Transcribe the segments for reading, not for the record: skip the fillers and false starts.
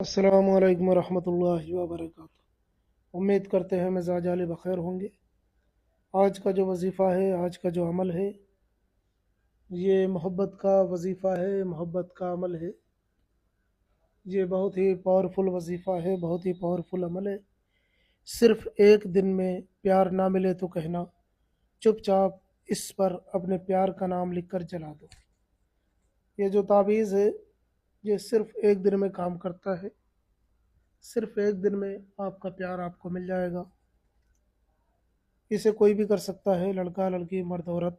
अस्सलामु अलैकुम वरहमतुल्लाहि वबरकातुहू। उम्मीद करते हैं मिजाज आले बखैर होंगे। आज का जो वजीफ़ा है, आज का जो अमल है, ये मोहब्बत का वजीफ़ा है, मोहब्बत का अमल है। ये बहुत ही पावरफुल वजीफ़ा है, बहुत ही पावरफुल अमल है। सिर्फ एक दिन में प्यार ना मिले तो कहना, चुपचाप इस पर अपने प्यार का नाम लिख कर जला दो। ये जो तावीज़ है, ये सिर्फ एक दिन में काम करता है। सिर्फ एक दिन में आपका प्यार आपको मिल जाएगा। इसे कोई भी कर सकता है, लड़का लड़की मर्द औरत।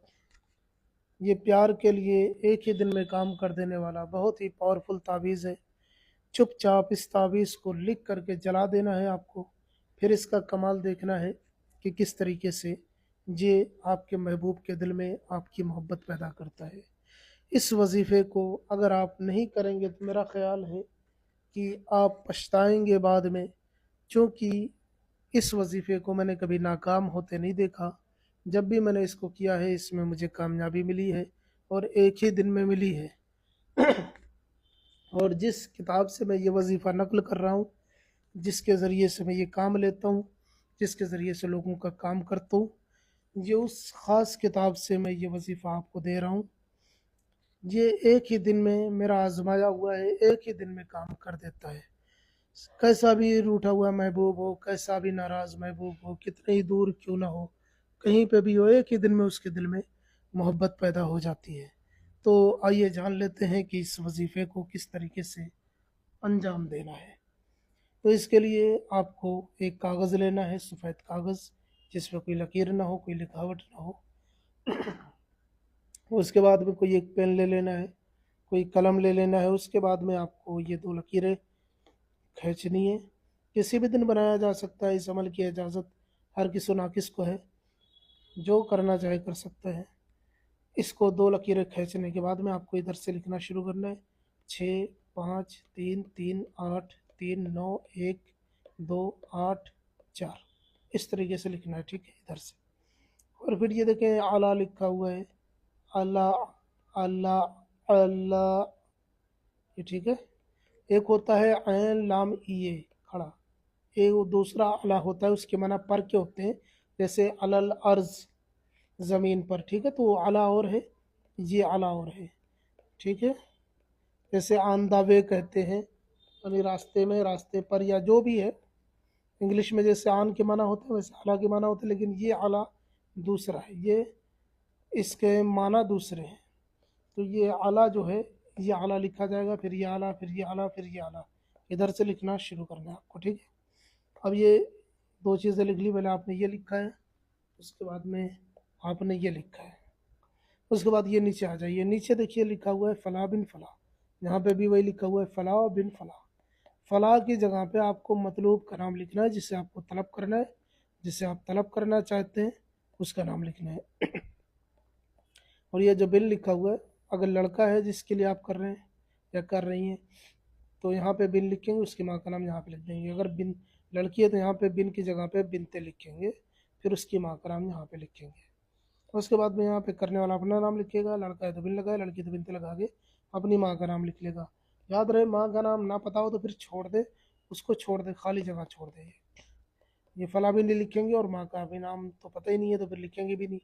ये प्यार के लिए एक ही दिन में काम कर देने वाला बहुत ही पावरफुल तावीज़ है। चुपचाप इस तावीज़ को लिख करके जला देना है आपको। फिर इसका कमाल देखना है कि किस तरीके से ये आपके महबूब के दिल में आपकी मोहब्बत पैदा करता है। इस वजीफ़े को अगर आप नहीं करेंगे तो मेरा ख्याल है कि आप पछताएंगे बाद में, क्योंकि इस वजीफ़े को मैंने कभी नाकाम होते नहीं देखा। जब भी मैंने इसको किया है, इसमें मुझे कामयाबी मिली है और एक ही दिन में मिली है। और जिस किताब से मैं ये वजीफ़ा नकल कर रहा हूँ, जिसके ज़रिए से मैं ये काम लेता हूँ, जिसके ज़रिए से लोगों का काम करता हूँ, ये उस ख़ास किताब से मैं ये वजीफ़ा आपको दे रहा हूँ। ये एक ही दिन में मेरा आजमाया हुआ है, एक ही दिन में काम कर देता है। कैसा भी रूठा हुआ महबूब हो, कैसा भी नाराज़ महबूब हो, कितने ही दूर क्यों ना हो, कहीं पे भी हो, एक ही दिन में उसके दिल में मोहब्बत पैदा हो जाती है। तो आइए जान लेते हैं कि इस वजीफ़े को किस तरीके से अंजाम देना है। तो इसके लिए आपको एक कागज़ लेना है, सफ़ेद कागज़, जिसमें कोई लकीर ना हो, कोई लिखावट ना हो। उसके बाद में कोई एक पेन ले लेना है, कोई कलम ले लेना है। उसके बाद में आपको ये दो लकीरें खींचनी है। किसी भी दिन बनाया जा सकता है, इस अमल की इजाज़त हर किसी नाकिस को है, जो करना चाहे कर सकता है। इसको दो लकीरें खींचने के बाद में आपको इधर से लिखना शुरू करना है। 6 5 3 3 8 3 9 1 2 8 4, इस तरीके से लिखना है, ठीक है, इधर से। और फिर ये देखें आला लिखा हुआ है, अल्लाह अल्लाह अल्लाह, ये ठीक है। एक होता है ऐन लाम ये खड़ा, एक दूसरा अला होता है, उसके माना पर के होते हैं, जैसे अलल अर्ज, ज़मीन पर, ठीक है। तो वो अला और है, ये अला और है, ठीक है। जैसे आन द वे कहते हैं, यानी रास्ते में, रास्ते पर, या जो भी है। इंग्लिश में जैसे आन के माना होता है वैसे अला के माना होता है, लेकिन ये अला दूसरा है, ये इसके माना दूसरे हैं। तो ये अला जो है, ये अला लिखा जाएगा, फिर ये अला, फिर ये अला, फिर ये अला। इधर से लिखना शुरू करना है आपको, ठीक है। अब ये दो चीज़ें लिख ली, पहले आपने ये लिखा है, उसके बाद में आपने ये लिखा है। उसके बाद ये नीचे आ जाइए, नीचे देखिए लिखा हुआ है फला बिन फला, यहाँ पे भी वही लिखा हुआ है फला बिन फला। फला की जगह पे आपको मतलूब का नाम लिखना है, जिसे आपको तलब करना है, जिसे आप तलब करना चाहते हैं उसका नाम लिखना है। और ये जो बिन लिखा हुआ है, अगर लड़का है जिसके लिए आप कर रहे हैं या कर रही हैं, तो यहाँ पे बिन लिखेंगे, उसकी माँ का नाम यहाँ पे लिख देंगे। अगर बिन लड़की है तो यहाँ पे बिन की जगह पे बिनते लिखेंगे, फिर उसकी माँ का नाम यहाँ पे लिखेंगे। उसके बाद में यहाँ पे करने वाला अपना नाम लिखेगा, लड़का है तो बिन लगाए, लड़की तो बिनते लगा के अपनी माँ का नाम लिख लेगा। याद रहे, माँ का नाम ना पता हो तो फिर छोड़ दे, उसको छोड़ दे, खाली जगह छोड़ दे। ये फला भी नहीं लिखेंगे, और माँ का भी नाम तो पता ही नहीं है तो फिर लिखेंगे भी नहीं।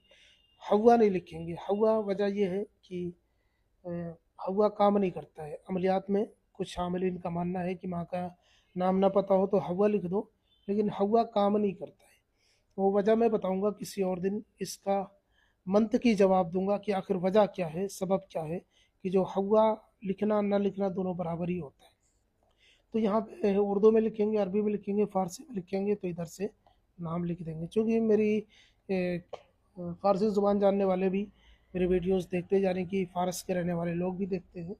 हवा नहीं लिखेंगे, हवा वजह ये है कि अ, हवा काम नहीं करता है अमलियात में। कुछ आमिलीन का मानना है कि माँ का नाम ना पता हो तो हवा लिख दो, लेकिन हवा काम नहीं करता है। वो वजह मैं बताऊंगा किसी और दिन, इसका मंतकी जवाब दूंगा कि आखिर वजह क्या है, सबब क्या है कि जो हवा लिखना ना लिखना दोनों बराबर ही होता है। तो यहाँ पे उर्दू में लिखेंगे, अरबी में लिखेंगे, फ़ारसी में लिखेंगे, तो इधर से नाम लिख देंगे। चूँकि मेरी फ़ारसी ज़ुबान जानने वाले भी मेरे वीडियोस देखते, यानी कि फ़ारस के रहने वाले लोग भी देखते हैं,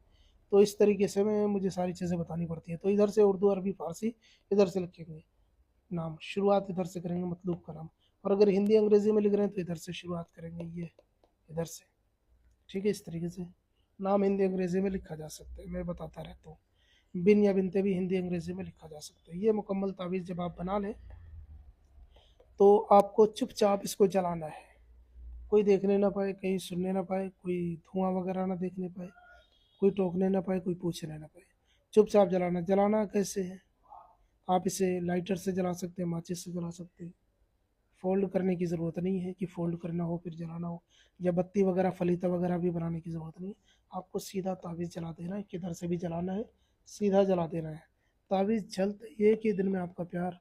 तो इस तरीके से मैं मुझे सारी चीज़ें बतानी पड़ती हैं। तो इधर से उर्दू, अरबी, फ़ारसी, इधर से लिखेंगे नाम, शुरुआत इधर से करेंगे मतलूब का नाम। और अगर हिंदी अंग्रेज़ी में लिख रहे हैं तो इधर से शुरुआत करेंगे, ये इधर से, ठीक है। इस तरीके से नाम हिंदी अंग्रेज़ी में लिखा जा सकता है, मैं बताता रहता हूँ। बिन या बिनते भी हिंदी अंग्रेज़ी में लिखा जा सकता है। ये मुकम्मल तावीज़ जब आप बना लें तो आपको चुपचाप इसको जलाना है। कोई देखने ना पाए, कहीं सुनने ना पाए, कोई धुआं वगैरह ना देखने पाए, कोई टोकने ना पाए, कोई पूछने ना पाए। चुपचाप जलाना कैसे है, आप इसे लाइटर से जला सकते हैं, माचिस से जला सकते हैं। फोल्ड करने की ज़रूरत नहीं है कि फोल्ड करना हो फिर जलाना हो, या बत्ती वगैरह फलीता वगैरह भी बनाने की ज़रूरत नहीं है। आपको सीधा तावीज़ जला देना है, किधर से भी जलाना है, सीधा जला देना है। तावीज़ जलते ही एक ही दिन में आपका प्यार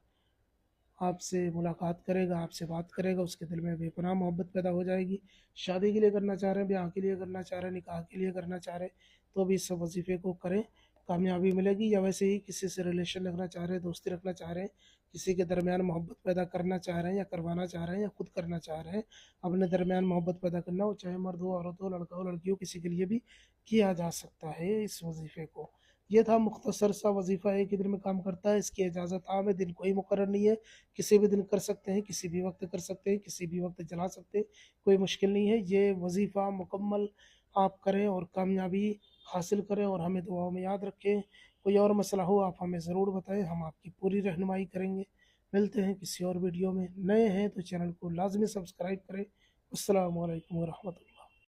आपसे मुलाकात करेगा, आपसे बात करेगा, उसके दिल में बेपनाह मोहब्बत पैदा हो जाएगी। शादी के लिए करना चाह रहे हैं, ब्याह के लिए करना चाह रहे हैं, निकाह के लिए करना चाह रहे हैं, तो भी इस वजीफ़े को करें, कामयाबी मिलेगी। या वैसे ही किसी से रिलेशन रखना चाह रहे हैं, दोस्ती रखना चाह रहे हैं, किसी के दरमियान मोहब्बत पैदा करना चाह रहे हैं, या करवाना चाह रहे हैं, या खुद करना चाह रहे हैं, अपने दरमियान मोहब्बत पैदा करना हो, चाहे मर्द हो, औरत हो, लड़का हो, लड़की हो, किसी के लिए भी किया जा सकता है इस वजीफ़े को। ये था मुख्तसर सा वजीफ़ा, एक ही दिन में काम करता है। इसकी इजाज़त आम है, दिन कोई मुकर्रर नहीं है, किसी भी दिन कर सकते हैं, किसी भी वक्त कर सकते हैं, किसी भी वक्त जला सकते हैं, कोई मुश्किल नहीं है। ये वजीफ़ा मुकम्मल आप करें और कामयाबी हासिल करें, और हमें दुआओं में याद रखें। कोई और मसला हो आप हमें ज़रूर बताएं, हम आपकी पूरी रहनुमाई करेंगे। मिलते हैं किसी और वीडियो में। नए हैं तो चैनल को लाजमी सब्सक्राइब करें। अस्सलामु अलैकुम वरहमतुल्लाह।